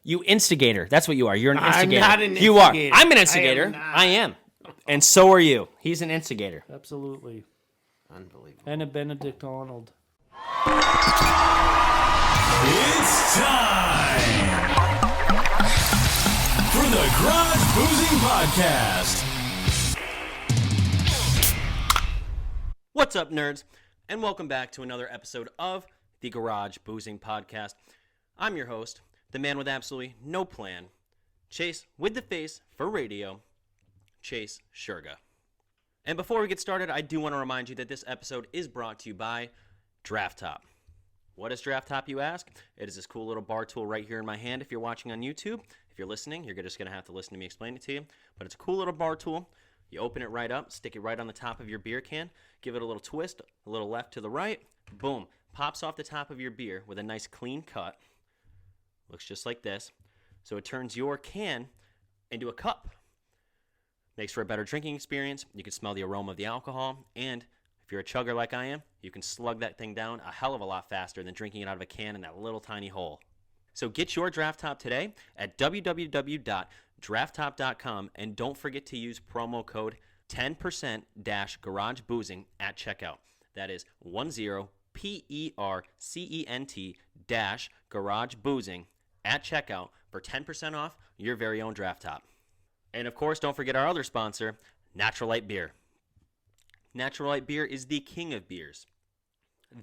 You instigator. That's what you are. You're an instigator. I'm not an You are. instigator. I'm an instigator. I am. And so are you. He's an instigator. Absolutely. Unbelievable. And a Benedict Arnold. It's time for the Garage Boozing Podcast. What's up, nerds? And welcome back to another episode of the Garage Boozing Podcast. I'm your host, the man with absolutely no plan, Chase with the face for radio, Chase Shurga. And before we get started, I do want to remind you that this episode is brought to you by Draft Top. What is Draft Top, you ask? It is this cool little bar tool right here in my hand if you're watching on YouTube. If you're listening, you're just going to have to listen to me explain it to you. But it's a cool little bar tool. You open it right up, stick it right on the top of your beer can, give it a little twist, a little left to the right, boom, pops off the top of your beer with a nice clean cut. Looks just like this. So it turns your can into a cup. Makes for a better drinking experience. You can smell the aroma of the alcohol, and if you're a chugger like I am, you can slug that thing down a hell of a lot faster than drinking it out of a can in that little tiny hole. So get your Draft Top today at www.drafttop.com, and don't forget to use promo code 10%-GarageBoozing at checkout. That is 10%-GarageBoozing at checkout for 10% off your very own Draft Top. And of course, don't forget our other sponsor, Natural Light Beer. Natural Light Beer is the king of beers,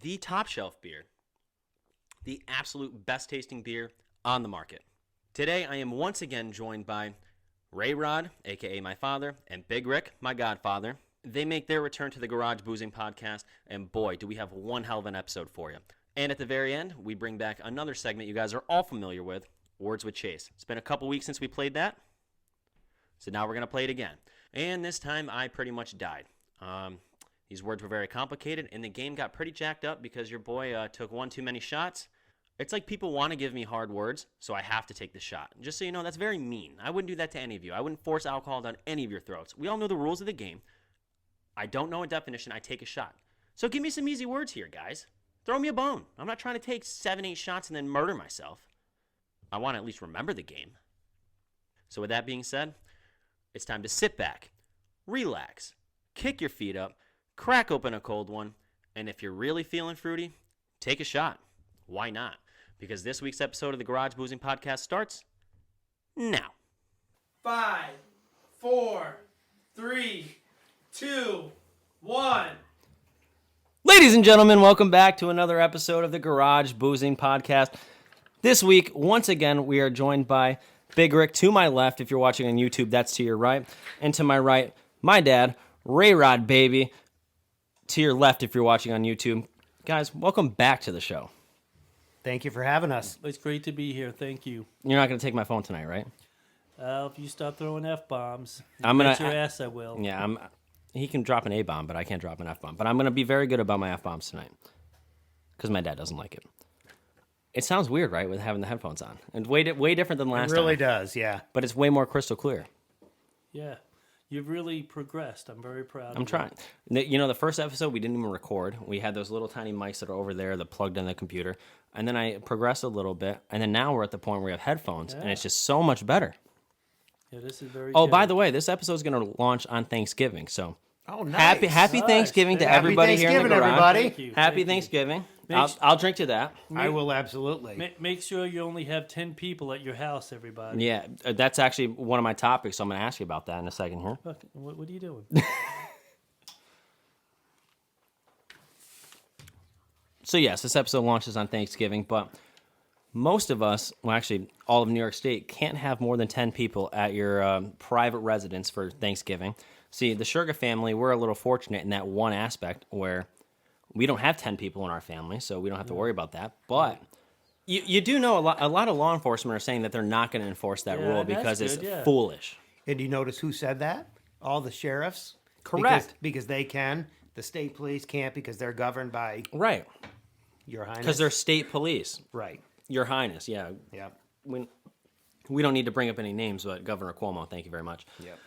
the top shelf beer, the absolute best tasting beer on the market. Today, I am once again joined by RayRod, aka my father, and Big Rick, my godfather. They make their return to the Garage Boozing Podcast, and boy, do we have one hell of an episode for you. And at the very end, we bring back another segment you guys are all familiar with, Words with Chase. It's been a couple weeks since we played that, so now we're going to play it again. And this time, I pretty much died. These words were very complicated, and the game got pretty jacked up because your boy took one too many shots. It's like people want to give me hard words, so I have to take the shot. Just so you know, that's very mean. I wouldn't do that to any of you. I wouldn't force alcohol down any of your throats. We all know the rules of the game. I don't know a definition. I take a shot. So give me some easy words here, guys. Throw me a bone. I'm not trying to take 7-8 shots and then murder myself. I want to at least remember the game. So with that being said, it's time to sit back, relax, kick your feet up, crack open a cold one, and if you're really feeling fruity, take a shot. Why not? Because this week's episode of the Garage Boozing Podcast starts now. 5, 4, 3, 2, 1. Ladies and gentlemen, welcome back to another episode of the Garage Boozing Podcast. This week, once again, we are joined by Big Rick. To my left, if you're watching on YouTube, that's to your right. And to my right, my dad, RayRod Baby. To your left, if you're watching on YouTube. Guys, welcome back to the show. Thank you for having us. It's great to be here. Thank you. You're not going to take my phone tonight, right? If you stop throwing F-bombs, I'm gonna- bet your ass I will. Yeah, he can drop an A-bomb, but I can't drop an F-bomb. But I'm going to be very good about my F-bombs tonight. Because my dad doesn't like it. It sounds weird, right, with having the headphones on. It's way different than last It really time. does, yeah. But it's way more crystal clear. Yeah. You've really progressed. I'm very proud of you. I'm trying. You know, the first episode, we didn't even record. We had those little tiny mics that are over there that plugged in the computer. And then I progressed a little bit. And then now we're at the point where we have headphones. And it's just so much better. Yeah, this is very Oh, good. by the way, this episode is going to launch on Thanksgiving. So Oh, nice. happy Thanksgiving to Happy everybody here in the Thanksgiving, garage. everybody. Thank you. Happy Thank you. Thanksgiving. Makes- I'll drink to that. I will absolutely. Make sure you only have 10 people at your house, everybody. Yeah, that's actually one of my topics. So I'm going to ask you about that in a second here. Fuck, what are you doing? So yes, this episode launches on Thanksgiving, but most of us, well actually all of New York State, can't have more than 10 people at your private residence for Thanksgiving. See, the Shurga family, we're a little fortunate in that one aspect where we don't have 10 people in our family, so we don't have to worry about that. But you do know a lot of law enforcement are saying that they're not going to enforce that rule that's because it's good, yeah. foolish. And you notice who said that? All the sheriffs. Correct. Because they can. The state police can't because they're governed by Right. Your Highness. Because they're state police. Right. Your Highness, yeah. Yeah. We don't need to bring up any names, but Governor Cuomo, thank you very much. Yep.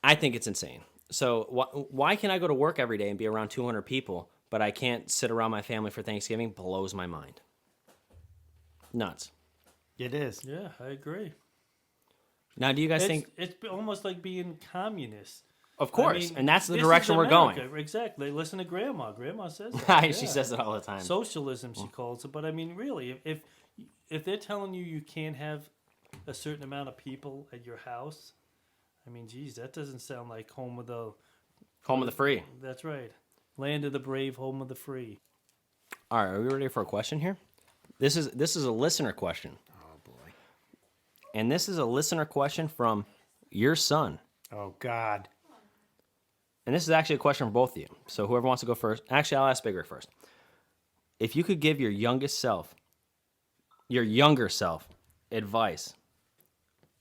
I think it's insane. So why can I go to work every day and be around 200 people, but I can't sit around my family for Thanksgiving? Blows my mind. Nuts. It is. Yeah, I agree. Now, do you guys think? It's almost like being communist. Of course, I mean, and that's the this direction is we're America. going. Exactly. Listen to Grandma. Grandma says that. She Yeah. says it all the time. Socialism, she calls it. But I mean, really, if they're telling you can't have a certain amount of people at your house, I mean, geez, that doesn't sound like home of the. Home of the free. That's right. Land of the brave, home of the free. All right, are we ready for a question here? This is a listener question. Oh boy. And this is a listener question from your son. Oh God. And this is actually a question for both of you. So whoever wants to go first. Actually, I'll ask Big Rick first. If you could give your younger self, advice,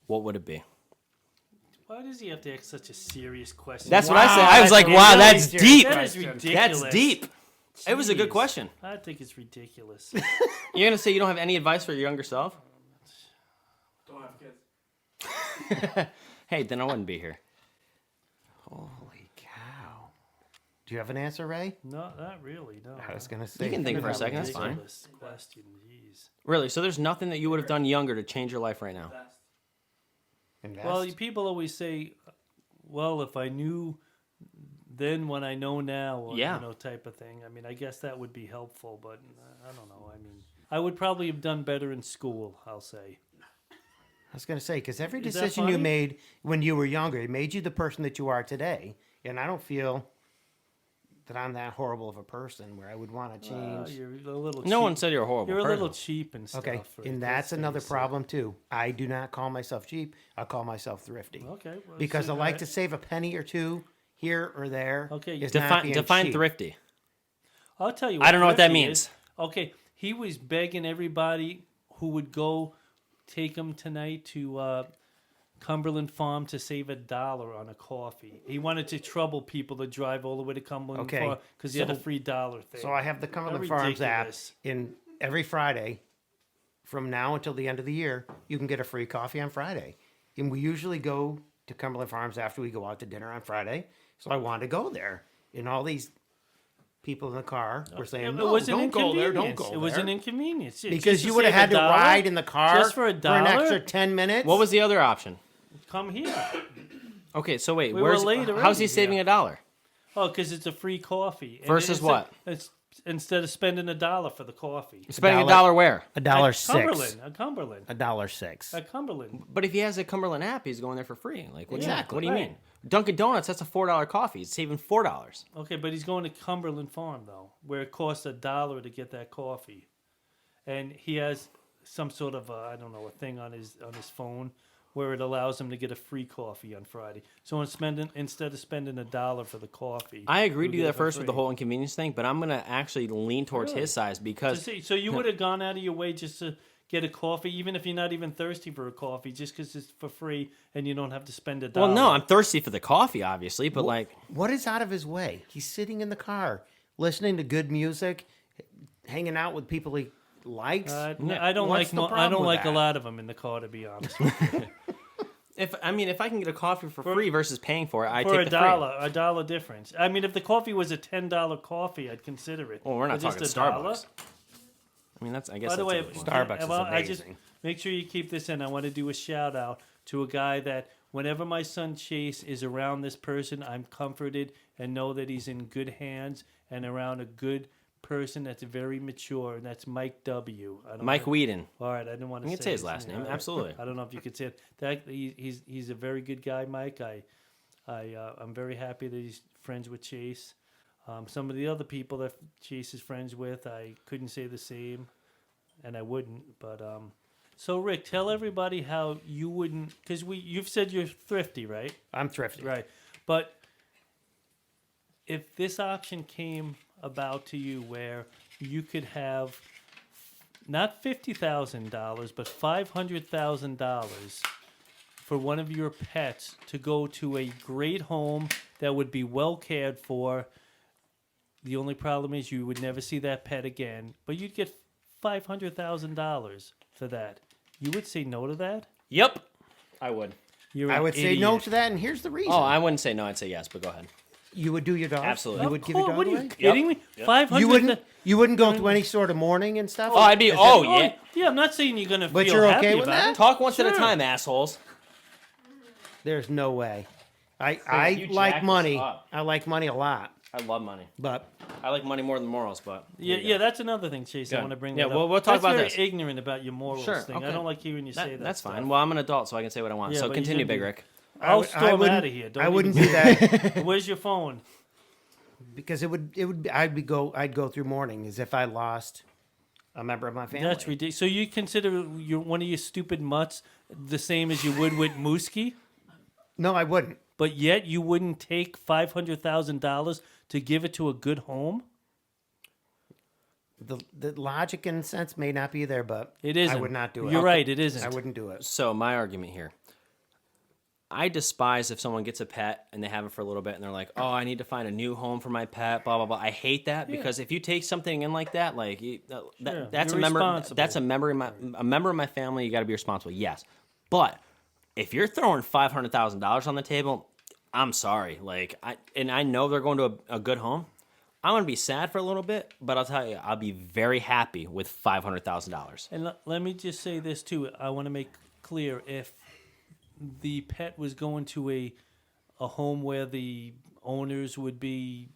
what would it be? Why does he have to ask such a serious question? That's what I said. I was like, wow, that's deep. That is ridiculous. That's deep. It was a good Jeez. question. I think it's ridiculous. You're going to say you don't have any advice for your younger self? Don't have kids. Hey, then I wouldn't be here. Holy cow. Do you have an answer, Ray? No, not really. No. I was gonna say. You can think for a second. That's fine. Ridiculous question. Jeez. Really? So there's nothing that you would have done younger to change your life right now? Invest. Well, people always say, "Well, if I knew then what I know now," or, Yeah. type of thing. I mean, I guess that would be helpful, but I don't know. I mean, I would probably have done better in school. I'll say. I was gonna say because every Is that decision you funny? made when you were younger, it made you the person that you are today. And I don't feel that I'm that horrible of a person where I would want to change. You're a little. No cheap. one said you're a horrible You're a person. little cheap and stuff. Okay, Rick. and that's Let's another face it. problem too. I do not call myself cheap. I call myself thrifty. Okay. Well, Because so, I like to save a penny or two here or there. Okay, is not being Define cheap. thrifty. I'll tell you. I don't know what that thrifty means. is. Okay, he was begging everybody who would go take him tonight to Cumberland Farm to save $1 on a coffee. He wanted to trouble people to drive all the way to Cumberland Okay, Farm because he had a so- free $1 thing. So I have the Cumberland How Farms app, ridiculous. and every Friday, from now until the end of the year, you can get a free coffee on Friday. And we usually go to Cumberland Farms after we go out to dinner on Friday. So I wanted to go there, and all these people in the car were saying, It "No, was an don't go there, don't inconvenience. go It was there." an inconvenience. It's Because just you to would have save had to $1, ride in the car just for an $1? extra 10 minutes. What was the other option? Come here. Okay, so wait, We were where's late how's already, he saving yeah. $1? Oh, because it's a free coffee. And Versus what? It's instead of spending $1 for the coffee. Spending $1 $1 where? $1.06. Cumberland. $1.06. At Cumberland. But if he has a Cumberland app, he's going there for free. Like, what, Exactly. what do you Right. mean? Dunkin' Donuts, that's a $4 coffee. He's saving $4. Okay, but he's going to Cumberland Farm though, where it costs $1 to get that coffee, and he has some sort of I don't know, a thing on his phone where it allows him to get a free coffee on Friday. So instead of spending $1 for the coffee, I agreed he'll to get that it for first with the free. whole inconvenience thing, but I'm going to actually lean towards Really? his side because So you would have gone out of your way just to get a coffee, even if you're not even thirsty for a coffee, just because it's for free and you don't have to spend $1. well, no, I'm thirsty for the coffee, obviously, but like, What is out of his way? He's sitting in the car, listening to good music, hanging out with people he likes. I don't What's the I problem don't with like a that? lot of them in the car, to be honest. With you. if I can get a coffee for free versus paying for it, I For take a the dollar, $1 difference. I mean, if the coffee was a $10 coffee, I'd consider it. Well, we're not But just talking $1? Starbucks. I mean, I guess By the that's way, a good one. Starbucks is I just amazing. make sure you keep this in. I want to do a shout out to a guy that whenever my son Chase is around this person, I'm comforted and know that he's in good hands and around a good person that's very mature, and that's Mike W. I don't Mike know. Whedon. All right, I didn't want to You can say his last name, All right. absolutely. I don't know if you could say it. He's a very good guy, Mike. I'm very happy that he's friends with Chase. Some of the other people that Chase is friends with, I couldn't say the same, and I wouldn't. But so Rick, tell everybody how you wouldn't, because you've said you're thrifty, right? I'm thrifty. Right. But if this option came about to you where you could have not $50,000, but $500,000 for one of your pets to go to a great home that would be well cared for. The only problem is you would never see that pet again, but you'd get $500,000 for that. You would say no to that? Yep, I would. You're I an would say no idiot. to that, and here's the reason. Oh, I wouldn't say no. I'd say yes, but go ahead. You would do your dog? Absolutely. You would give your dog What are you away? kidding me? 500. You wouldn't go through any sort of mourning and stuff? Oh, I'd be. Oh, yeah. Yeah, I'm not saying you're gonna But feel you're happy okay with about that? it. Talk once at a Sure. time, assholes. There's no way. you I like jacked us money. up. I like money a lot. I love money. But I like money more than morals, but Yeah, that's another thing, Chase. I Good. want to bring Yeah, that up. we'll talk That's about very this. ignorant about your morals Sure, thing. okay. I don't like hearing you say that. that's fine. stuff. Well, I'm an adult, so I can say what I want. Yeah, so but you continue, shouldn't Big be- Rick. I'll I storm wouldn't- out of here. Don't I wouldn't even- do that Where's your phone? because I'd go through mourning as if I lost a member of my family. That's ridiculous. So you consider one of your stupid mutts the same as you would with Mooski, No, I wouldn't. but yet you wouldn't take $500,000 to give it to a good home? The logic and sense may not be there, but It isn't. I would not do it. You're right, it isn't. I wouldn't do it. So my argument here. I despise if someone gets a pet and they have it for a little bit and they're like, "Oh, I need to find a new home for my pet." Blah blah blah. I hate that because if you take something in like that, like that's you're a member. responsible. That's a member of my family. You got to be responsible. Yes, but if you're throwing $500,000 on the table, I'm sorry. Like I know they're going to a good home. I'm gonna be sad for a little bit, but I'll tell you, I'll be very happy with $500,000. And let me just say this too. I want to make clear if the pet was going to a home where the owners would be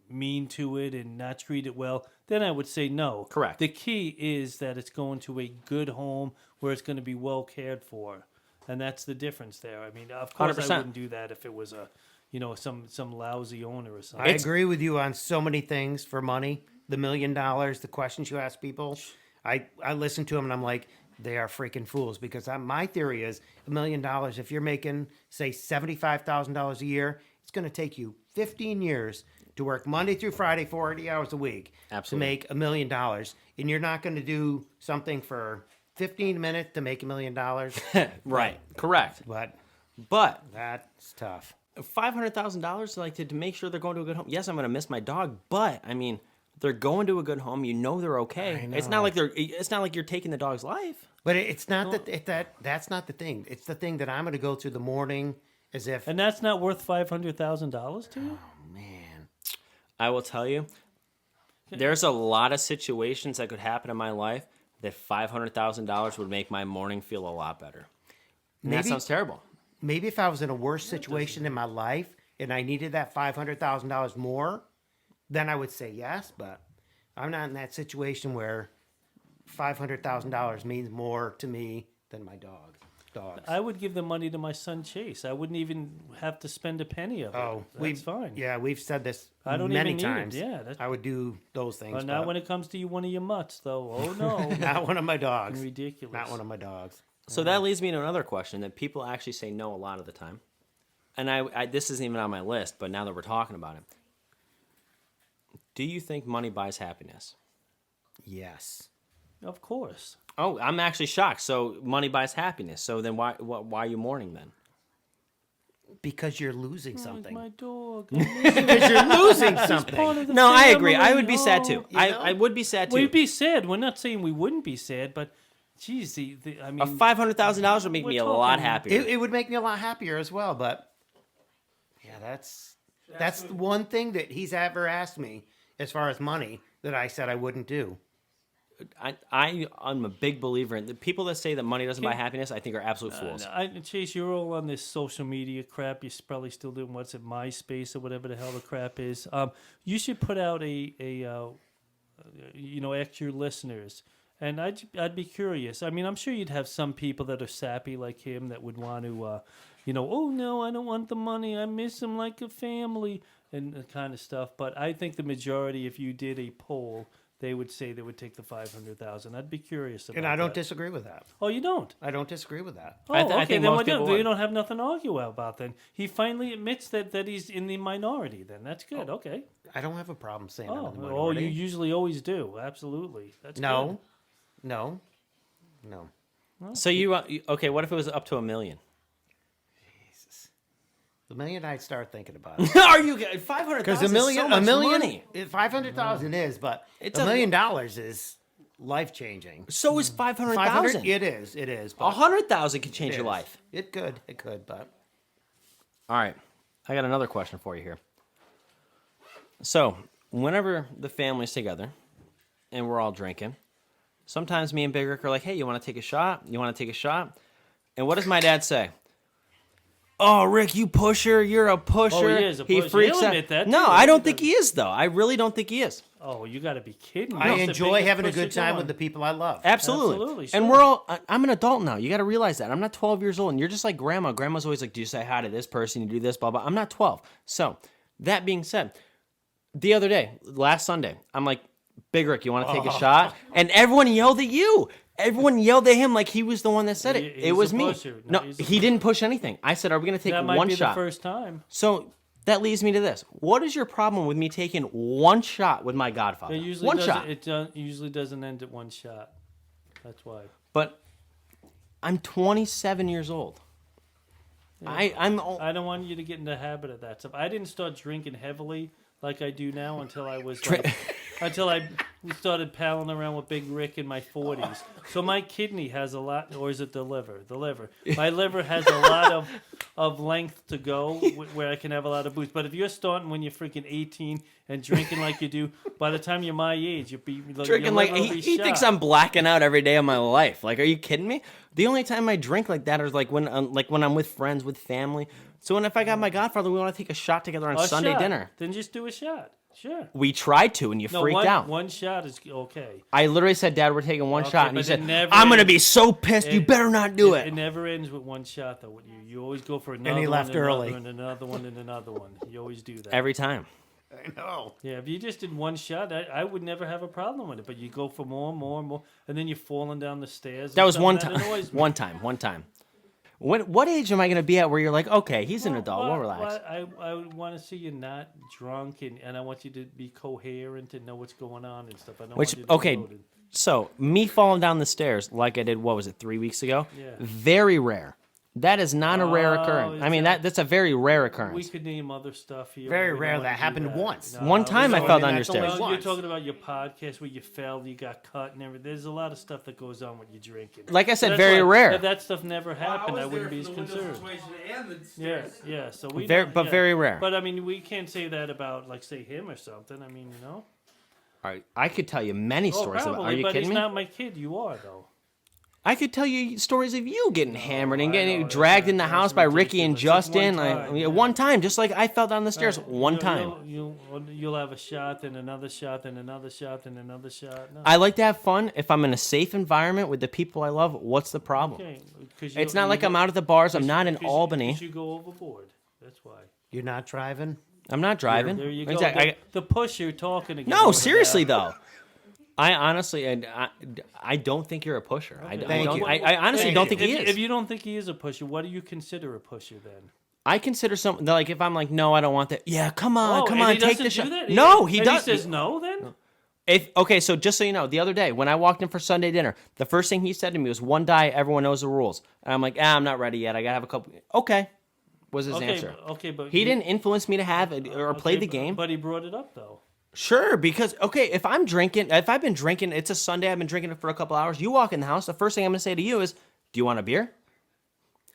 mean to it and not treat it well, then I would say no. Correct. The key is that it's going to a good home where it's going to be well cared for, and that's the difference there. I mean, of course, 100%. I wouldn't do that if it was some lousy owner or something. I agree with you on so many things for money. The $1 million, the questions you ask people, I listen to them and I'm like, they are freaking fools because my theory is $1 million. If you're making, say, $75,000 a year, it's going to take you 15 years to work Monday through Friday, 40 hours a week Absolutely. to make $1 million. And you're not going to do something for 15 minutes to make $1 million. Right. Correct. But But that's tough. $500,000 like to make sure they're going to a good home. Yes, I'm going to miss my dog, but I mean, they're going to a good home. You know they're okay. It's not like you're taking the dog's life. But it's not that's not the thing. It's the thing that I'm going to go through the morning as if, And that's not worth $500,000 to you? man, I will tell you, there's a lot of situations that could happen in my life that $500,000 would make my morning feel a lot better. And that Maybe- sounds terrible. maybe if I was in a worse situation in my life and I needed that $500,000 more, then I would say yes. But I'm not in that situation where $500,000 means more to me than my dogs. I would give the money to my son Chase. I wouldn't even have to spend a penny of it. Oh, That's fine. Yeah, we've said this I don't many even need it. times. Yeah, that's- I would do those things. But not but when it comes to one of your mutts, though. Oh no, not one of my dogs. ridiculous. Not one of my dogs. So that leads me to another question that people actually say no a lot of the time. And I this isn't even on my list, but now that we're talking about it. Do you think money buys happiness? Yes. Of course. Oh, I'm actually shocked. So money buys happiness. So then why are you mourning then? Because you're losing Like something. my dog. Because you're losing Part something. of the No, I agree. I family. would be sad too. Oh. I would be sad too. We'd be sad. We're not saying we wouldn't be sad, but geez, I mean, $500,000 would make we're me a lot talking- happier. It would make me a lot happier as well, but yeah, that's the one thing that he's ever asked me as far as money that I said I wouldn't do. I'm a big believer in the people that say that money doesn't buy happiness. I think are absolute fools. Chase, you're all on this social media crap. You're probably still doing what's it, MySpace or whatever the hell the crap is. You should put out ask your listeners. And I'd be curious. I mean, I'm sure you'd have some people that are sappy like him that would want to, oh no, I don't want the money. I miss him like a family and that kind of stuff. But I think the majority, if you did a poll, they would say they would take the $500,000. I'd be curious about And I don't that. disagree with that. Oh, you don't? I don't disagree with that. Oh, I okay. think Then most we people don't, would. you don't have nothing to argue about. Then he finally admits that he's in the minority. Then that's good. Okay. I don't have a problem saying I'm Oh, in the oh, minority. you usually always do. Absolutely. That's No. No. So okay? What if it was up to $1 million? The million, I'd start thinking about it. Are you $500,000? Because So much money. 500,000 is, but It's $1 a- million is life changing. So is 500,000. It is. But 100,000 can change it your is. life. It could, but All right, I got another question for you here. So, whenever the family's together and we're all drinking, sometimes me and Big Rick are like, hey, you want to take a shot? You want to take a shot? And what does my dad say? Oh, Rick, you pusher. You're a pusher. Oh, he is a pusher. freaks He'll out. admit that, No, too. I don't think he is, though. I really don't think he is. Oh, you got to be kidding me. I He's the enjoy biggest having a pusher good time going. with the people I love. Absolutely. Absolutely, And sure. I'm an adult now. You got to realize that. I'm not 12 years old, and you're just like grandma. Grandma's always like, do you say hi to this person? You do this, blah, blah. I'm not 12. So, that being said, the other day, last Sunday, I'm like, Big Rick, you want to take a shot? And everyone yelled at you. Everyone yelled at him like he was the one that said it. He's It was a me. pusher. No, No, he's a he didn't push anything. I said, are we going to take That might one be shot? the first time. So that leads me to this. What is your problem with me taking one shot with my godfather? It usually One doesn't, shot. It usually doesn't end at one shot. That's why. But I'm 27 years old. I'm I don't want you to get in the habit of that stuff. I didn't start drinking heavily like I do now until I was until I started palling around with Big Rick in my 40s. So my kidney has a lot, or is it the liver? The liver. My liver has a lot of length to go where I can have a lot of booze. But if you're starting when you're freaking 18 and drinking like you do, by the time you're my age, you'll be drinking like he thinks I'm blacking out every day of my life. Like, are you kidding me? The only time I drink like that is like when I'm with friends, with family. So if I got my godfather, we want to take a shot together on Sunday dinner. Then just do a shot. Sure. We tried to, and you freaked one, out. One shot is okay. I literally said, Dad, we're taking one Okay, shot. And he but said, it never I'm going to ends- be so pissed. You better not do it. It never ends with one shot, though. With you, you always go for another he one, left another early. one, another one, and another one. You always do that. Every time. I know. Yeah, if you just did one shot, I would never have a problem with it. But you go for more and more and more, and then you're falling down the stairs. That and was stuff, one and that time. annoys me. One time. What age am I going to be at where you're like, okay, he's an adult. We'll relax. I would want to see you not drunk, and I want you to be coherent and know what's going on and stuff. I don't Which, want you to be okay, loaded. so me falling down the stairs like I did, what was it, 3 weeks ago? Yeah. Very rare. That is not a rare occurrence. is I mean, that- that's a very rare We occurrence. could name other stuff here. Very We don't rare. wanna That do happened that. once. One time I so, fell I mean, down your that's only stairs. Well, you're once. talking about your podcast where you fell, you got cut, and everything. There's a lot of stuff that goes on when you're drinking. Like I said, That's very why rare. If that stuff never happened, Well, I was wouldn't be there as for the window concerned. situation and the Yeah, stairs. yeah. So we, Very- don't- but yeah. very rare. But I mean, we can't say that about, like, say him or something. I mean, All right, I could tell you many stories about. Are you but kidding he's me? not my kid. You are though. I could tell you stories of you getting hammered and I getting know, dragged in the that's house by Ricky and ridiculous. It's Justin. one time, yeah. One time, just like I fell down the stairs one time. You'll have a shot, then another shot, then another shot, then another shot. No. I like to have fun. If I'm in a safe environment with the people I love, what's the problem? Okay, 'cause It's you- not you like go- I'm out at the bars. I'm 'cause- not in 'cause- Albany. 'cause you go overboard. That's why. You're not driving. I'm not driving. There you go. Exactly. The pusher talking again. No, over seriously there. though. I honestly, I don't think you're a pusher. I Thank don't. you. I honestly Thank don't you. think he is. If you don't think he is a pusher, what do you consider a pusher then? I consider something like if I'm like, no, I don't want that. Yeah, come on, come and on, he take the doesn't shot. do that? No, he and does. He says no then? Okay, so just so you know, the other day when I walked in for Sunday dinner, the first thing he said to me was, "One die, everyone knows the rules." And I'm like, I'm not ready yet. I gotta have a couple. Okay, was his answer. But He didn't influence me to have it or play the game. But he brought it up though. Sure, because if I'm drinking, if I've been drinking, it's a Sunday, I've been drinking it for a couple hours. You walk in the house, the first thing I'm gonna say to you is, "Do you want a beer?"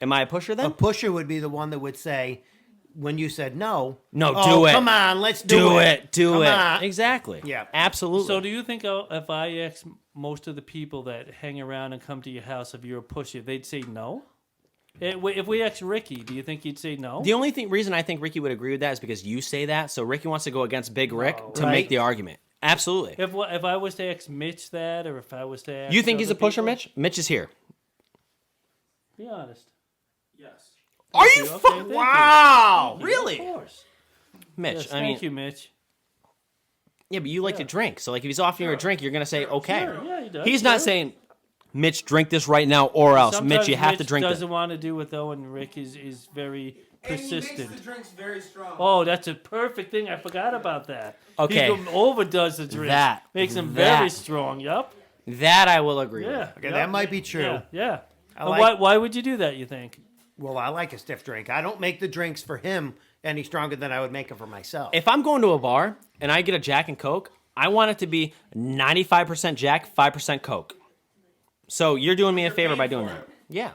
Am I a pusher A then? pusher would be the one that would say, when you said no, No, "Oh, do it. Come on, let's Do it. Do Come it. on." Exactly. Yeah. Absolutely. So do you think if I ask most of the people that hang around and come to your house if you're a pusher, they'd say no? If we ask Ricky, do you think he'd say no? The only reason I think Ricky would agree with that is because you say that. So Ricky wants to go against Big Rick to Right. make the argument. Absolutely. If I was to ask Mitch that, or if I was to ask You think he's a other pusher, people- Mitch? Mitch is here. Be honest. Yes. Are you? Okay, thank you. Wow. Thank you. Really? Of course. Mitch, Yes, I mean, thank you, Mitch. yeah, but you like to drink. So, like, if he's offering you a drink, you're going to say, okay. Sure, yeah, he does, He's not sure. saying, Mitch, drink this right now or else. Sometimes Mitch, you have to Mitch drink doesn't this. want to do it though, and Rick is very And he makes persistent. the drinks very strong. Oh, that's a perfect thing. I forgot about that. Okay. He overdoes the drink. That- makes him that- very strong. Yup. That I will agree Yeah. with. Okay, that might be true. Yeah. Yeah. I But like- why would you do that? You think? Well, I like a stiff drink. I don't make the drinks for him any stronger than I would make them for myself. If I'm going to a bar and I get a Jack and Coke, I want it to be 95% Jack, 5% Coke. So you're doing me a favor by doing that. Yeah.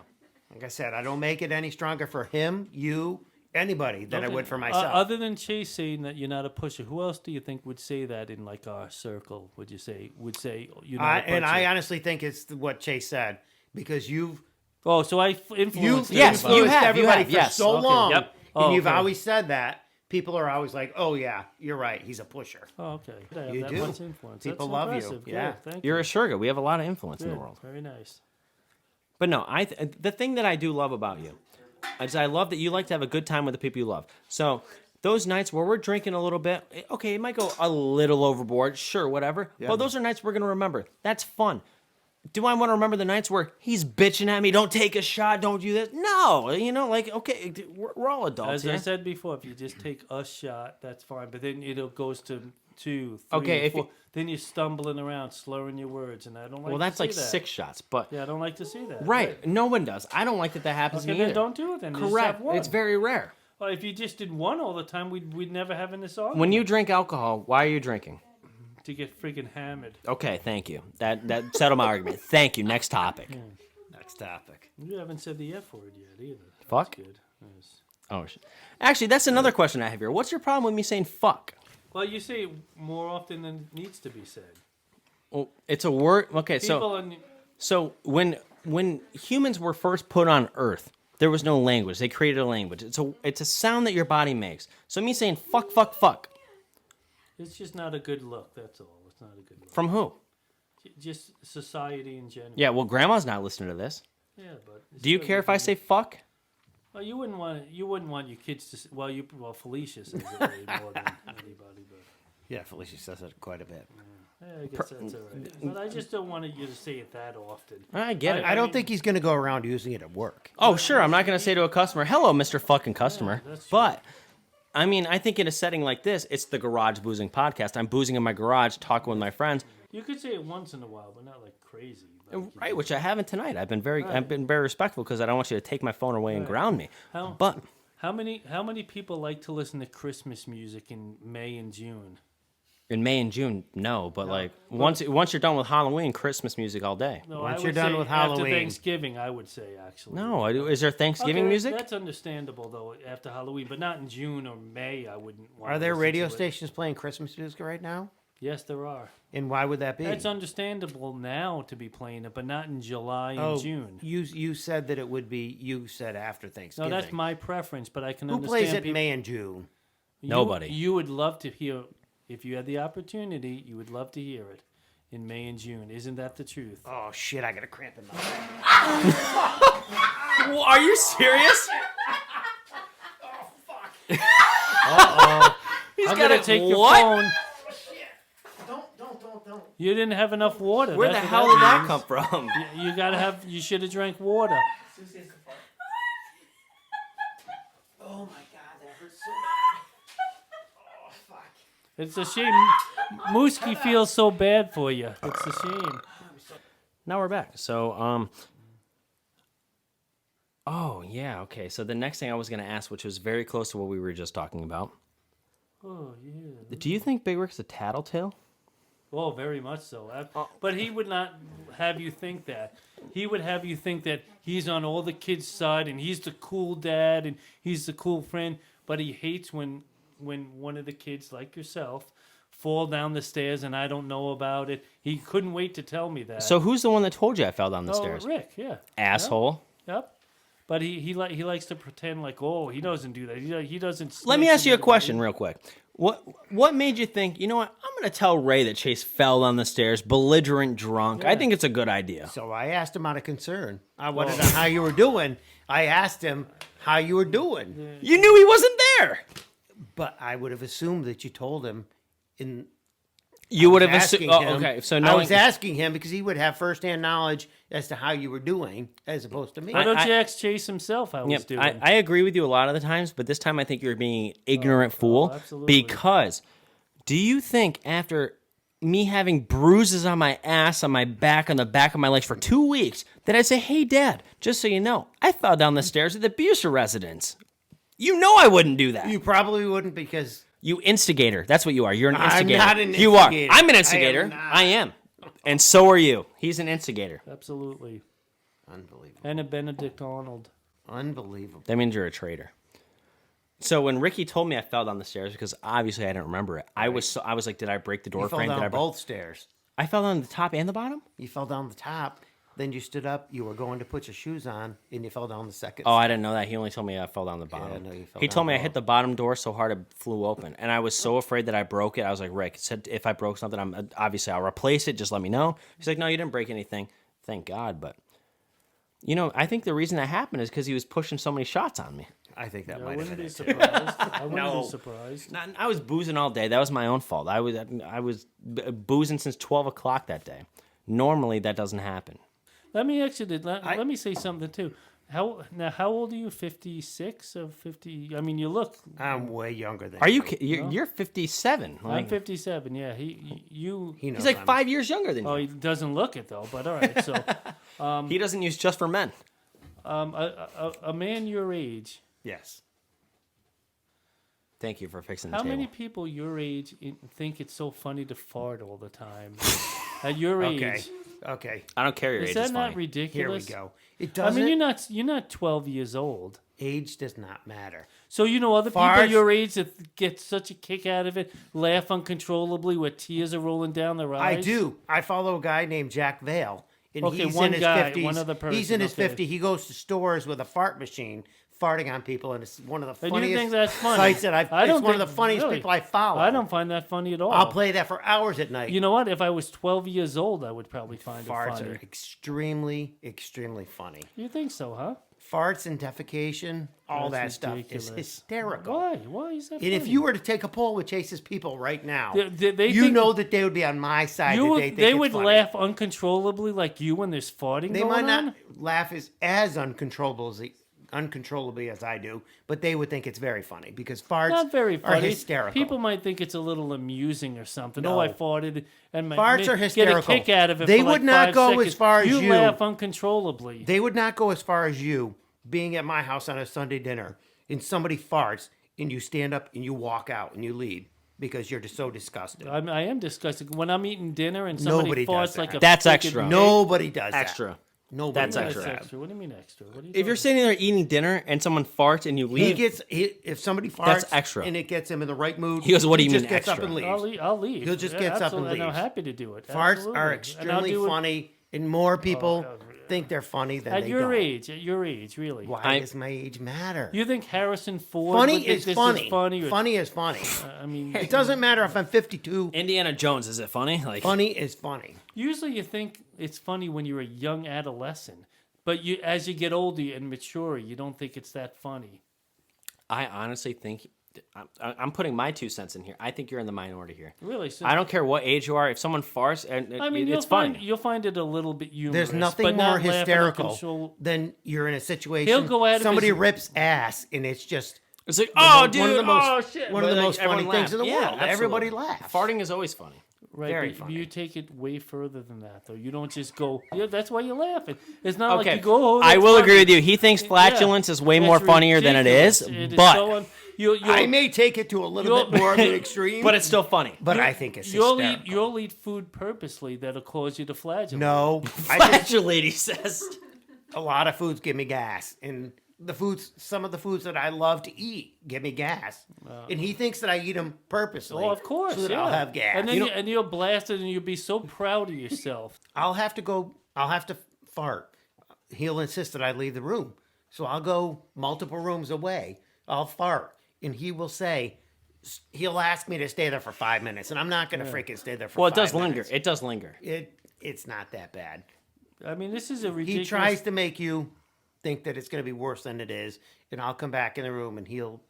Like I said, I don't make it any stronger for him, you, anybody than I Okay. would for myself. Other than Chase saying that you're not a pusher, who else do you think would say that in like our circle? Would say you're not a pusher? And I honestly think it's what Chase said because you've Oh, so I influenced. Yes, everybody. you influenced have, everybody for yes. so Okay. long, Yep. Oh, and you've okay. always said that. People are always like, "Oh yeah, you're right. He's a pusher." Oh, okay. I have You that do. much influence. People That's love you. impressive. Good. Yeah. Thank You're you. a surrogate. We have a lot of influence in Good. the world. Very nice. But no, the thing that I do love about you is I love that you like to have a good time with the people you love. So those nights where we're drinking a little bit, okay, it might go a little overboard, sure, whatever. But those are nights we're going to remember. That's fun. Do I want to remember the nights where he's bitching at me, don't take a shot, don't do this? No, like, okay, we're all adults As here. I said before, if you just take a shot, that's fine. But then it goes to 2, 3, Okay, if 4. you- Then you're stumbling around, slurring your words, and I don't like. Well, that's to see like that. 6 shots, but Yeah, I don't like to see that. right, no one does. I don't like that happens Okay, to me then either. don't do it. Then Just have Correct. one. It's very rare. Well, if you just did one all the time, we'd never have in this argument. When you drink alcohol, why are you drinking? to get freaking hammered. Okay, thank you. That settled my argument. Thank you. Next topic. Next topic. You haven't said the F word yet either. That's Fuck? good. Yes. Oh, shit. Actually, that's another question I have here. What's your problem with me saying fuck? Well, you say it more often than needs to be said. Well, it's a word. Okay, People so when humans were first put on Earth, there was no language. They created a language. It's a sound that your body makes. So me saying fuck, fuck, fuck. it's just not a good look. That's all. It's not a good look. From who? Just society in general. Yeah, well, Grandma's not listening to this. Yeah, but it's Do you still care if I say fuck? Well, you wouldn't want your kids to. Well, Felicia says it way more than anybody, but Yeah, Felicia says it quite a bit. yeah, I guess that's all right. But I just don't want you to say it that often. I get it. I don't think he's going to go around using it at work. Oh, sure. I'm not going to say to a customer, hello, Mr. fucking customer. that's true. But, I mean, I think in a setting like this, it's the Garage Boozing Podcast. I'm boozing in my garage, talking with my friends. You could say it once in a while, but not like crazy. Like you Right, which I haven't tonight. I've been very respectful because I don't want you to take my phone away and ground me. How- But How many people like to listen to Christmas music in May and June? in May and June, no. But like once you're done with Halloween, Christmas music all day. No, Once I you're would done say with after Halloween. Thanksgiving, I would say actually. No, is there Thanksgiving Okay, music? That's understandable though. After Halloween, but not in June or May. I wouldn't. Want Are to there listen radio to it. stations playing Christmas music right now? Yes, there are. And why would that be? It's understandable now to be playing it, but not in July and oh, June. You said that it would be. You said after No, Thanksgiving. that's my preference, but I can Who understand. plays it in people- May and June? Nobody. You would love to hear, if you had the opportunity, you would love to hear it in May and June. Isn't that the truth? Oh shit! I got a cramp in my leg. Well, are you serious? He's I'm got gonna to take your what? phone. Don't. You didn't have enough water. Where the That's hell what did that means. come from? You gotta have. You should have drank water. Oh my god, that hurts so bad. Oh fuck. It's a shame. Mooski feels so bad for you. It's a shame. Now we're back. So, oh yeah, okay. So the next thing I was gonna ask, which was very close to what we were just talking about, Oh yeah. do you think Big Rick's a tattletale? Oh, very much so. But he would not have you think that. He would have you think that he's on all the kids' side and he's the cool dad and he's the cool friend. But he hates when one of the kids, like yourself, fall down the stairs and I don't know about it. He couldn't wait to tell me that. So who's the one that told you I fell down the oh, stairs? Rick, yeah. Asshole. Yep. But he likes to pretend like, oh, he doesn't do that. He doesn't. Let me snitch ask you a and question real quick. What made you think, you know what, I'm going to tell Ray that Chase fell down the stairs, belligerent drunk. I think it's a good idea. So I asked him out of concern. I wanted to know how you were doing. I asked him how you were doing, You knew he wasn't there. but I would have assumed that you told him. You would have Asking assumed. him. Okay, so I knowing. was asking him because he would have firsthand knowledge as to how you were doing, as opposed to me. Why don't I- you ask Chase himself how he's Yep, doing? I agree with you a lot of the times, but this time I think you're being ignorant fool. absolutely. Because do you think after me having bruises on my ass, on my back, on the back of my legs for 2 weeks, that I say, hey, Dad, just so you know, I fell down the stairs at the Bieber residence. You know I wouldn't do that. You probably wouldn't because You instigator. That's what you are. You're an I'm instigator. not an You are. instigator. I'm an I am instigator. not. I am. And so are you. He's an instigator. Absolutely. unbelievable, And a Benedict Arnold. unbelievable. That means you're a traitor. So when Ricky told me I fell down the stairs, because obviously I didn't remember it, I was like, did I break the door You fell frame? down Did I both stairs. I fell down the top and the bottom? You fell down the top. Then you stood up. You were going to put your shoes on, and you fell down the second. Oh, I didn't know that. He only told me I fell down the bottom. no, you fell He down told me I below. hit the bottom door so hard it flew open, and I was so afraid that I broke it. I was like, Rick said, if I broke something, I'll replace it. Just let me know. He's like, no, you didn't break anything. Thank God. But I think the reason that happened is because he was pushing so many shots on me. I think that I might have wouldn't been be it. surprised. I wouldn't No. be surprised. I was boozing all day. That was my own fault. I was boozing since 12 o'clock that day. Normally, that doesn't happen. Let me actually let me say something too. How old are you? 56 or 50? I mean, you look. I'm way younger than Are you? You're 57. I'm Like, 57. Yeah, you. He knows he's like I'm- 5 years younger than Oh, you. he doesn't look it though. But all right. So, He doesn't use Just for Men. a man your age. Yes. Thank you for fixing the How table. many people your age think it's so funny to fart all the time? At your age, Okay. Okay. I don't care your is age. that It's not funny. ridiculous? Here we go. It I doesn't. mean, you're not 12 years old. Age does not matter. So other people Farts- your age that get such a kick out of it, laugh uncontrollably, where tears are rolling down their eyes. I do. I follow a guy named Jack Vale. And Okay, he's one in his guy, 50s. one other He's in person, his okay. 50s. He goes to stores with a fart machine, farting on people, and it's one of the And you funniest think that's funny? sights that I don't it's one of the think- funniest really. people I follow. I don't find that funny at all. I'll play that for hours at night. You know what? If I was 12 years old, I would probably find Farts it are funny. extremely, extremely funny. You think so, huh? Farts and defecation, all That's that ridiculous. stuff is hysterical. Why? Why is that And funny? if you were to take a poll with Chase's people right now, They you think- know that they would be on my side. You that would, they think they it's would funny. laugh uncontrollably like you when there's farting They going might on? not laugh as uncontrollably as I do, but they would think it's very funny because farts Not very are funny. hysterical. People might think it's a little amusing or something. No. Oh, I farted and Farts are hysterical. get a kick out of it. They for like would not 5 go seconds. as far as you. You laugh uncontrollably. They would not go as far as you being at my house on a Sunday dinner and somebody farts and you stand up and you walk out and you leave because you're just so disgusted. I am disgusted when I'm eating dinner and somebody Nobody does farts like that. a That's freaking extra. pig. Nobody does Extra. that. Nobody That's does That's extra. that. extra. What do you mean extra? What are you If you're talking sitting there eating dinner and someone farts and you leave, If somebody farts That's extra. and it gets him in the right mood, He goes, "What do you just mean gets up extra?" and leaves. I'll leave. He'll just Yeah, gets up and absolutely, and I'm leaves. happy to do it. Farts Absolutely. are And I'll extremely do it funny, and more people think they're funny than At they your don't. age, really. Why does my age matter? You think Harrison Ford Funny would think is this funny. is funny? Or, Funny is funny. I mean, It doesn't matter if I'm 52. Indiana Jones, is it funny? Like, Funny is funny. usually you think it's funny when you're a young adolescent, but as you get older and mature, you don't think it's that funny. I honestly think I'm putting my 2 cents in here. I think you're in the minority here. Really? So, I don't care what age you are. If someone farts, and I mean, it's fun. you'll find it a little bit humorous. There's nothing but more not laughing hysterical uncontrol- than you're in a situation. He'll go out of somebody his- rips ass, and it's just It's like, one oh, of the dude, most- oh shit. one of But, the like, most funny everyone things in the laughs. world. Yeah, Everybody absolutely. laughs. Farting is always funny. Right, Very but funny. you take it way further than that, though. You don't just go. Yeah, that's why you're laughing. It's not Okay, like you go. Oh, I that's will funny." agree with you. He thinks Yeah, flatulence is way that's more funnier than it is, ridiculous. It but so you'll, I may take it to a little you'll- bit more of an extreme, but it's still funny. but I think it's you'll hysterical. you'll eat food purposely that'll cause you to flagellate. No, I just, Flagellate, he says. a lot of foods give me gas, and some of the foods that I love to eat give me gas, and he thinks that I eat them purposely. Oh, of course. so that yeah. I'll have gas. And then and you'll blast it, and you'll be so proud of yourself. I'll have to fart. He'll insist that I leave the room. So I'll go multiple rooms away. I'll fart. And he will say, he'll ask me to stay there for 5 minutes. And I'm not going to freaking stay there for Well, 5 it does minutes. linger. It does linger. It's not that bad. I mean, this is a He ridiculous. tries to make you think that it's going to be worse than it is. And I'll come back in the room and he'll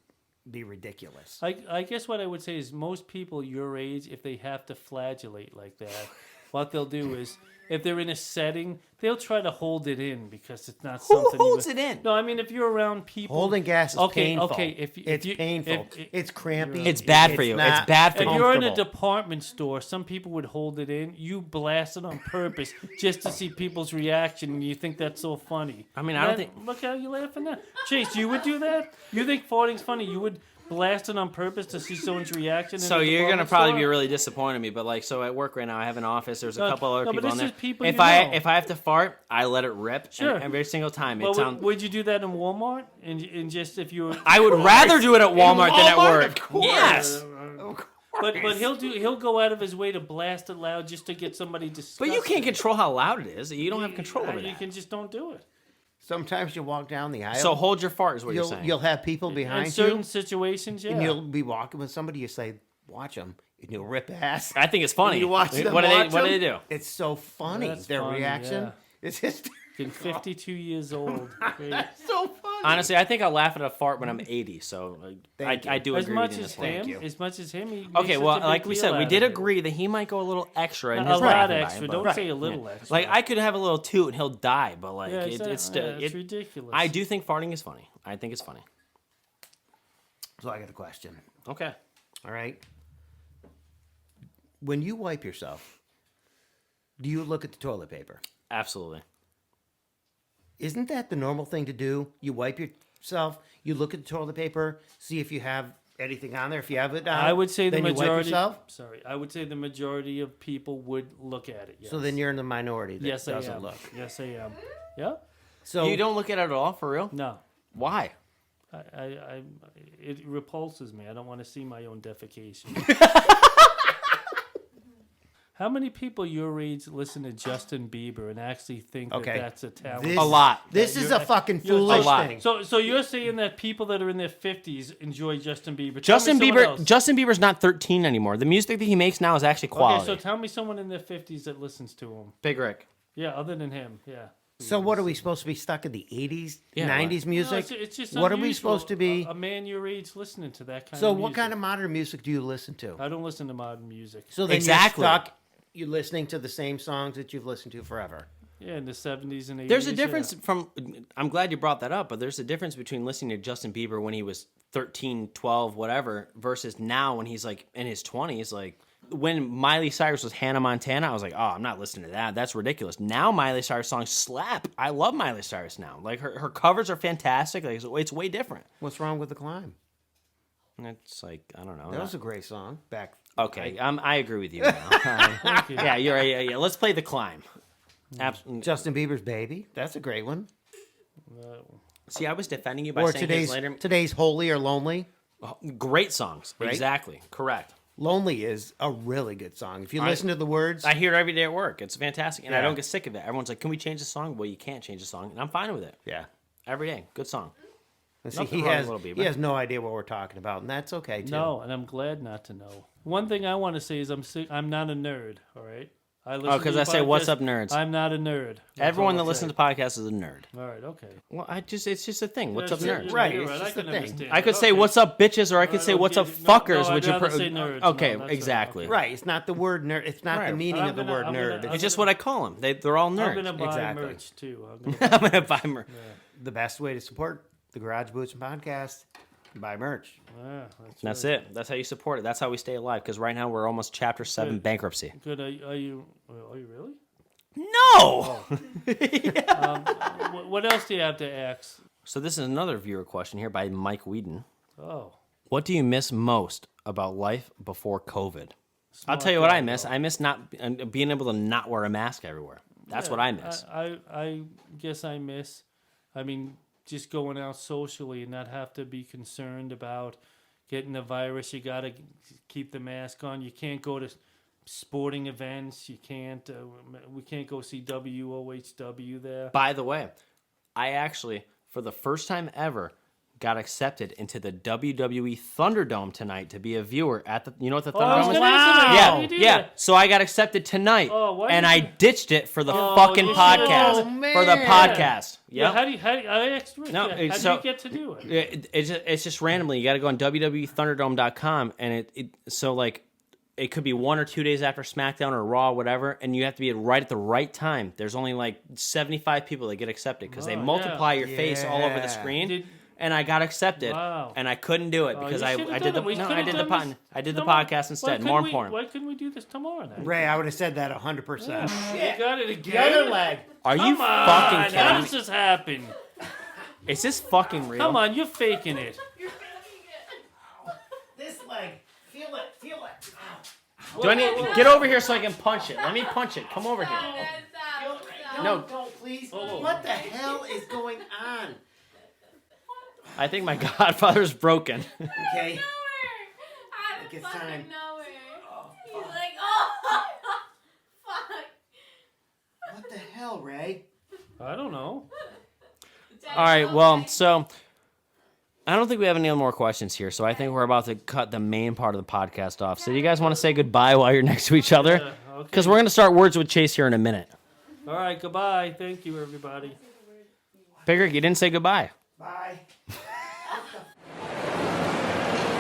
be ridiculous. I guess what I would say is most people your age, if they have to flagellate like that, what they'll do is, if they're in a setting, they'll try to hold it in because it's not something. holds it in? No, I mean if you're around people, Holding gas is painful. Okay, it's painful. It's crampy. It's bad for you. not It's bad for If you. you're in a comfortable. department store, some people would hold it in. You blast it on purpose just to see people's reaction, and you think that's so funny. I mean, I don't Look how you laughing now. Chase, you would do that? You think farting's funny? You would blast it on purpose to see someone's reaction. So in the you're gonna department probably store? be really disappointed in me, but like, so at work right now, I have an office. There's a couple other no, but people this on there. is people if you I know. if I have to fart, I let it rip. Sure. And every single time, Well, it sounds. would you do that in Walmart? And just if you were, I would rather do it at Walmart than at Walmart, work. of course. Yes. but he'll go out of his way to blast it loud just to get somebody disgusted. But you can't control how loud it is. You don't have control over You that. can just don't do it. Sometimes you walk down the aisle. So hold your fart is what you're you'll saying. you'll have people In behind certain you, situations, yeah. and you'll be walking with somebody. You say, "Watch them," and you'll rip ass. I think it's funny. And you watch them. What do watch they them, do? It's so funny. That's Their funny, reaction. yeah. It's just Been 52 years old. Great. so funny. Honestly, I think I'll laugh at a fart when I'm 80. So Thank you. I do As agree much with you. as in this him, one. as much as him. He makes Okay, such well, a big like we deal said, we out did of it. agree that he might go a little extra in A his lot laughing extra. by it, Don't but- say a little extra. Like I could have a little toot and he'll die, but like yeah, it's ridiculous. I do think farting is funny. I think it's funny. So I got a question. Okay. All right. When you wipe yourself, do you look at the toilet paper? Absolutely. Isn't that the normal thing to do? You wipe yourself, you look at the toilet paper, see if you have anything on there. If you have it on, I would say the then you wipe majority. yourself. Sorry, I would say the majority of people would look at it. Yes. So then you're in the minority that yes, I doesn't am. look. Yes, I am. Yeah. So You don't look at it at all, for real? No. Why? It repulses me. I don't want to see my own defecation. How many people your age listen to Justin Bieber and actually think Okay. that that's a talent? This- A lot. This is a fucking you're- foolish A lot. thing. So you're saying that people that are in their 50s enjoy Justin Bieber? Tell Justin me someone Bieber. else. Justin Bieber's not 13 anymore. The music that he makes now is actually quality. Okay, so tell me someone in their 50s that listens to him. Big Rick. Yeah, other than him. Yeah. So what are we supposed to be stuck in the 80s, Yeah, 90s No, music? it's just what are we unusual, supposed to be? A man your age listening to that kind So of music. what kind of modern music do you listen to? I don't listen to modern music. So then Exactly. you're stuck. You're listening to the same songs that you've listened to forever. Yeah, in the 70s and 80s. There's a yeah. difference from. I'm glad you brought that up, but there's a difference between listening to Justin Bieber when he was 13, 12, whatever, versus now when he's like in his 20s. Like when Miley Cyrus was Hannah Montana, I was like, oh, I'm not listening to that. That's ridiculous. Now Miley Cyrus songs slap. I love Miley Cyrus now. Like her covers are fantastic. Like it's way different. What's wrong with The Climb? It's like I don't know. That was a great song. Back. Okay, I agree with you now. Thank you. Yeah, you're right. Yeah. Let's play The Climb. Absolutely. Justin Bieber's Baby. That's a great one. See, I was defending you by Or saying his today's later. Holy or Lonely. Great songs. Right? Exactly. Correct. Lonely is a really good song. If you listen to the words, I hear it every day at work. It's fantastic, and I Yeah. don't get sick of it. Everyone's like, "Can we change the song?" Well, you can't change the song, and I'm fine with it. yeah. Every day, good song. And see, Nothing he wrong has with Little Bieber. he has no idea what we're talking about, and that's okay too. No, and I'm glad not to know. One thing I want to say is I'm not a nerd, all right? I listen 'cause to I your say, "What's podcast. up, nerds?" I'm not a nerd. That's Everyone all that I'll listens say. to podcasts is a nerd. All right, okay. Well, it's just a thing. What's up, That's- nerds? you're Right, You're it's right. I just can a thing. understand. I could say, Okay. "What's up, bitches," or I could I say, don't "What's get up, it. fuckers," No, which I'd are rather say nerds. okay. No, that's Exactly. okay. Right. It's not the word nerd. It's not the Right. meaning I'm of the gonna- word I'm nerd. gonna- It's just what I call them. They're all I'm nerds. gonna buy Exactly. merch too. I'm gonna I'm gonna buy merch. The best way to support the Garage Boozement podcast, buy merch. yeah, That's right. it. That's how you support it. That's how we stay alive. Because right now we're almost Chapter 7 Good. bankruptcy. Good. Are you really? No. What else do you have to ask? So this is another viewer question here by Mike Whedon. Oh, What do you miss most about life before COVID? I'll Smart tell you what I guy, miss. though. I miss not being able to not wear a mask everywhere. That's what I miss. I guess I miss. I mean, just going out socially and not have to be concerned about getting the virus. You got to keep the mask on. You can't go to sporting events. You can't. We can't go see WOHW there. By the way, I actually, for the first time ever, got accepted into the WWE Thunderdome tonight to be a viewer at the. You know what the Oh, I was Thunderdome is? gonna ask him, Yeah, how you did yeah. that. So I got accepted tonight, Oh, why and did I you- ditched it for the Oh, fucking you should've- podcast. Oh, For the man. podcast. Yeah. Yep. How do you, I asked Rick. No, how so- do you get to do it? It's just randomly. You got to go on www.thunderdome.com, and so like it could be 1 or 2 days after SmackDown or Raw, whatever, and you have to be right at the right time. There's only like 75 people that get accepted because they Oh, multiply your face all over the Yeah. screen. Did- And I got accepted, Wow. and I couldn't do it Oh, because you I should've did done the it. We no, I could've did the done pod, this I did the tomorrow. podcast Why instead. couldn't More we- important. Why couldn't we do this tomorrow night? Ray, I would have said that 100%. You got it again. The other leg. Are you Come on, fucking how kidding does me? this happen? Is this fucking real? Come on, you're faking it. Do I need get over here so I can punch it? Let me punch it. Come over here. No. Don't, please. What the hell is going on? I think my Godfather's broken. Okay. Out of It's fucking time. nowhere. He's like, oh, fuck. What the hell, Ray? I don't know. All right, well, so I don't think we have any more questions here, so I think we're about to cut the main part of the podcast off. So do you guys want to say goodbye while you're next to each other? Okay. Because we're going to start Words with Chase here in a minute. All right, goodbye. Thank you, everybody. Big Rick, you didn't say goodbye. Bye.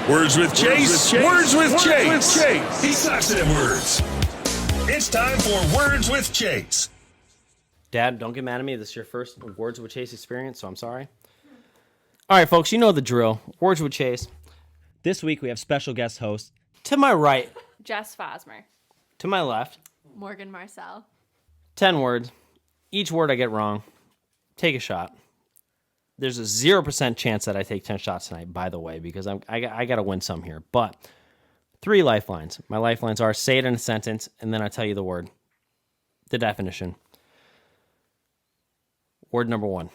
Words with Chase. Words with Chase. He sucks at words. It's time for Words with Chase. Dad, don't get mad at me. This is your first Words with Chase experience, so I'm sorry. All right, folks, you know the drill. Words with Chase. This week we have special guest host. To my right, Jess Fosmer. to my left, Morgan Marcel. 10 words. Each word I get wrong. Take a shot. There's a 0% chance that I take 10 shots tonight, by the way, because I got to win some here. But 3 lifelines. My lifelines are say it in a sentence, and then I tell you the word. The definition. Word number 1.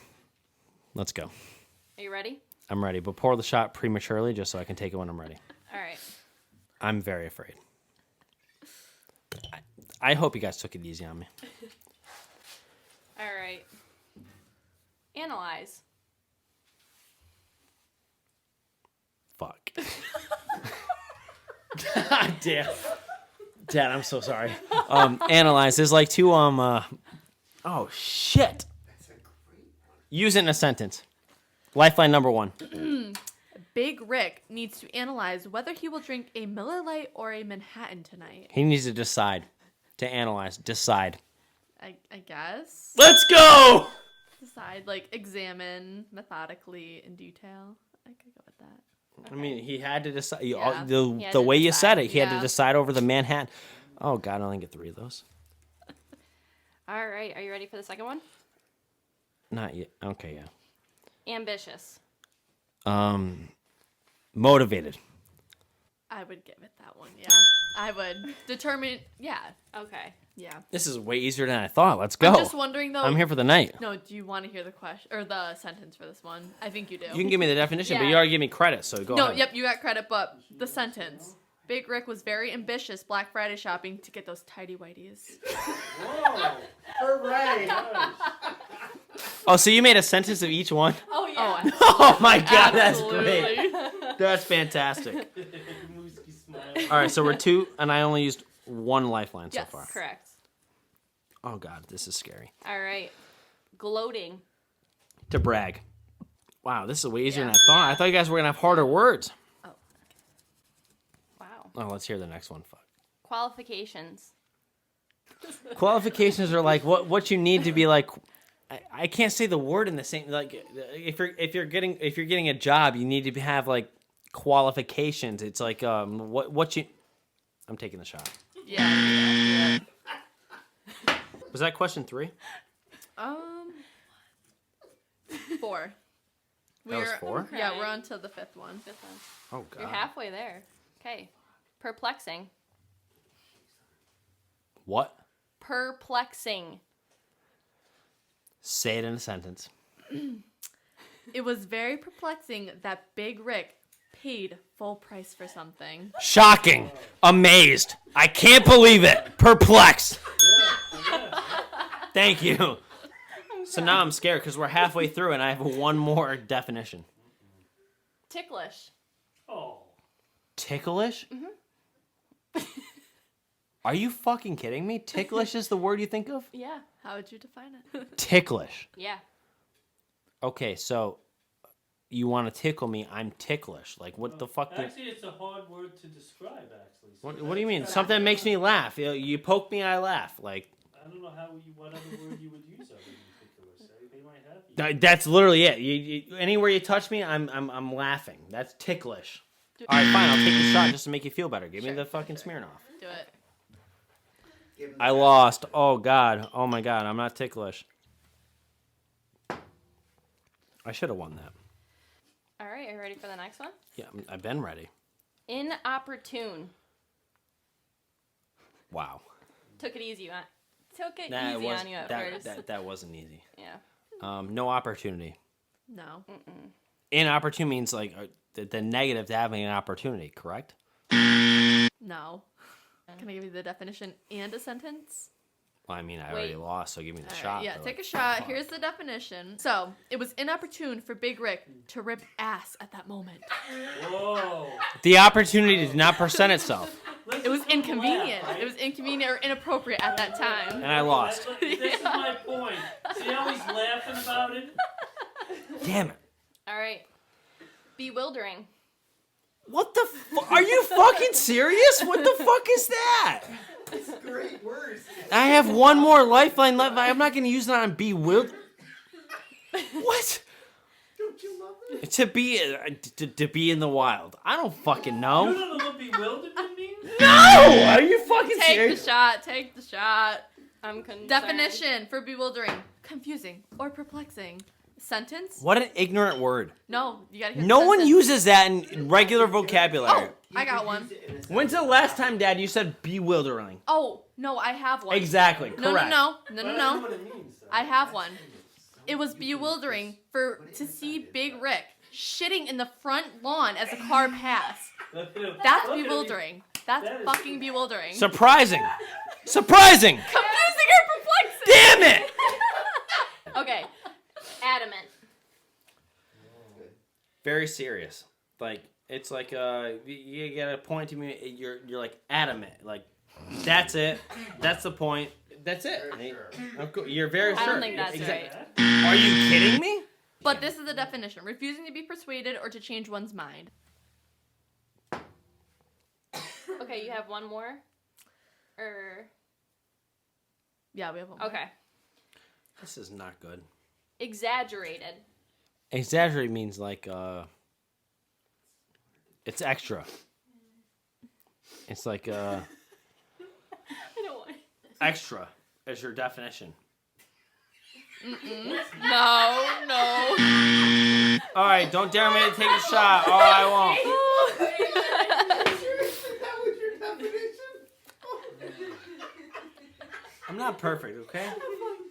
Let's go. Are you ready? I'm ready, but pour the shot prematurely just so I can take it when I'm ready. All right. I'm very afraid. I hope you guys took it easy on me. All right. Analyze. Fuck. Damn. Dad, I'm so sorry. Analyze is like to oh shit. Use it in a sentence. Lifeline number 1. Big Rick needs to analyze whether he will drink a Miller Lite or a Manhattan tonight. He needs to decide. To analyze. Decide. I guess. Let's go! Decide, like, examine methodically in detail. I could go with that. I mean, he had to decide. Yeah. He had The to way you said decide. it, he had to Yeah. decide over the Manhattan. Oh, God, I only get 3 of those. All right. Are you ready for the second one? Not yet. Okay, yeah. Ambitious. Motivated. I would give it that one, yeah. I would. Determine, yeah. Okay. Yeah. This is way easier than I thought. Let's go. I'm just wondering, though. I'm here for the night. No, do you want to hear the question or the sentence for this one? I think you do. You can give me the definition, but Yeah. you already give me credit, so go No, ahead. yep, you got credit, but the sentence. Big Rick was very ambitious Black Friday shopping to get those tidy whities. Hooray! Oh, so you made a sentence of each one? Oh, yeah. Oh my God, that's Absolutely. great. That's fantastic. All right, so we're 2, and I only used 1 lifeline Yes. so far. Correct. Oh God, this is scary. All right. Gloating. To brag. Wow, this is way easier Yeah. than I thought. I thought you guys were gonna have harder words. Wow. Oh, let's hear the next one. Fuck. Qualifications. Qualifications are like what you need to be like. I can't say the word in the same like if you're getting a job, you need to have like qualifications. It's like what you. I'm taking the shot. Yeah. Was that question 3? 4. That was 4. Yeah, we're on to the 5th one. Fifth one. Oh God. You're halfway there. Okay. Perplexing. What? Perplexing. Say it in a sentence. It was very perplexing that Big Rick paid full price for something. Shocking. Amazed. I can't believe it. Perplexed. Thank you. So now I'm scared because we're halfway through and I have 1 more definition. Ticklish. Oh. Ticklish? Are you fucking kidding me? Ticklish is the word you think of? Yeah. How would you define it? Ticklish. Yeah. Okay, so you want to tickle me, I'm ticklish. Like, what the fuck? Actually, it's a hard word to describe, actually. So What do you mean? Something that makes me laugh. You poke me, I laugh. Like, I don't know what other word you would use other than ticklish. They might have you. that's literally it. You anywhere you touch me, I'm laughing. That's ticklish. All right, fine. I'll take the shot just to make you feel better. Give me the fucking Smirnoff. Do it. I lost. Oh God. Oh my God. I'm not ticklish. I should have won that. All right. Are you ready for the next one? Yeah, I've been ready. Inopportune. Wow. Took it easy on you at first. That wasn't easy. Yeah. No opportunity. No. Inopportune means like the negative to having an opportunity, correct? No. Can I give you the definition and a sentence? Well, I mean, I already lost, so give me the All shot. right, yeah, but, take like, a shot. fuck. Here's the definition. So, it was inopportune for Big Rick to rip ass at that moment. Whoa. The opportunity did not present itself, It was inconvenient. It was inconvenient or inappropriate at that time. and I lost. This is my point. See how he's laughing about it? Damn it. All right. Bewildering. What the fuck? Are you fucking serious? What the fuck is that? It's great words. I have one more lifeline left. I'm not going to use it on bewildered. What? Don't you love it? To be in the wild. I don't fucking know. You don't know what bewilderment means? No! Are you fucking Take serious? the shot. Take the shot. I'm concerned. Definition for bewildering: confusing or perplexing. Sentence? What an ignorant word. No, you gotta hear. No the one sentence. uses that in regular vocabulary. Oh, I got one. When's the last time, Dad, you said bewildering? Oh no, I have one. Exactly. Correct. No. I know what it means. Though. I have one. It was bewildering to see Big Rick shitting in the front lawn as a car passed. That's bewildering. That's That is- fucking bewildering. Surprising. Surprising. Confusing or perplexing. Damn it. Okay. Adamant. Very serious. Like it's like you gotta point to me. You're like adamant. Like that's it. That's the point. That's it. Of course, you're very I sure. don't think that's right. Are you kidding me? But this is the definition: refusing to be persuaded or to change one's mind. Okay, you have one more? Or... Yeah, we have one. more. Okay. This is not good. Exaggerated. Exaggerate means like it's extra. It's like I don't want... extra is your definition. No. All right, don't dare me to take a shot. Oh, I won't. That was your definition? I'm not perfect, okay?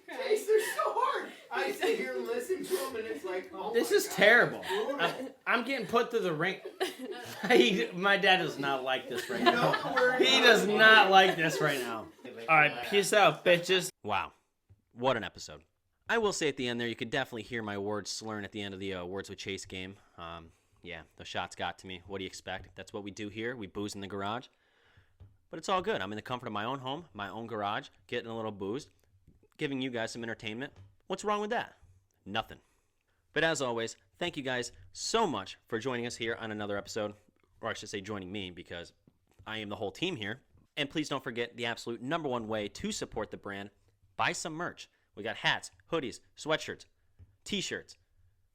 Chase, they're so hard. I sit here and listen to them, and it's like, oh This my is God. terrible. I'm getting put through the ring. My dad does not like this right now. He does not like this right now. All right, peace out, bitches. Wow, what an episode. I will say at the end there, you could definitely hear my words slurring at the end of the Words with Chase game. Yeah, the shots got to me. What do you expect? That's what we do here. We booze in the garage. But it's all good. I'm in the comfort of my own home, my own garage, getting a little boozed, giving you guys some entertainment. What's wrong with that? Nothing. But as always, thank you guys so much for joining us here on another episode, or I should say joining me because I am the whole team here. And please don't forget the absolute #1 way to support the brand, buy some merch. We got hats, hoodies, sweatshirts, t-shirts,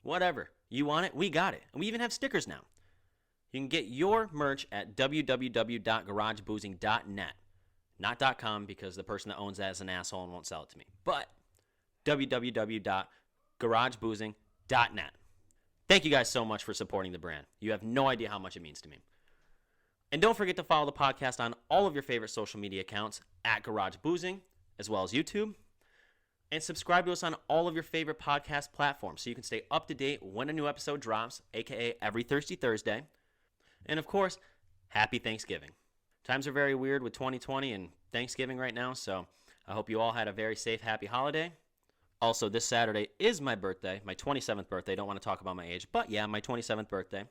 whatever. You want it? We got it. And we even have stickers now. You can get your merch at www.garageboozing.net. Not .com because the person that owns that is an asshole and won't sell it to me. But www.garageboozing.net. Thank you guys so much for supporting the brand. You have no idea how much it means to me. And don't forget to follow the podcast on all of your favorite social media accounts at Garage Boozing, as well as YouTube. And subscribe to us on all of your favorite podcast platforms so you can stay up to date when a new episode drops, aka every Thirsty Thursday. And of course, happy Thanksgiving. Times are very weird with 2020 and Thanksgiving right now, so I hope you all had a very safe, happy holiday. Also, this Saturday is my birthday, my 27th birthday. Don't want to talk about my age, but yeah, my 27th birthday.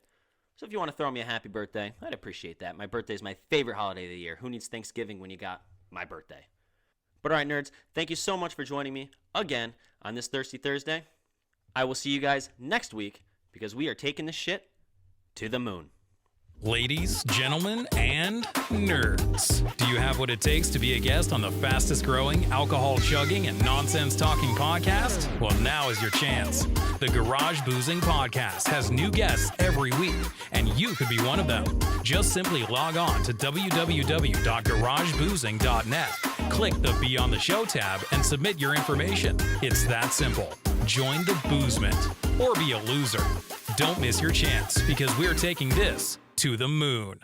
So if you want to throw me a happy birthday, I'd appreciate that. My birthday is my favorite holiday of the year. Who needs Thanksgiving when you got my birthday? But all right, nerds, thank you so much for joining me again on this Thirsty Thursday. I will see you guys next week because we are taking this shit to the moon. Ladies, gentlemen, and nerds. Do you have what it takes to be a guest on the fastest growing, alcohol chugging, and nonsense talking podcast? Well, now is your chance. The Garage Boozing Podcast has new guests every week, and you could be one of them. Just simply log on to www.garageboozing.net. Click the Be on the Show tab and submit your information. It's that simple. Join the boozement or be a loser. Don't miss your chance because we're taking this to the moon.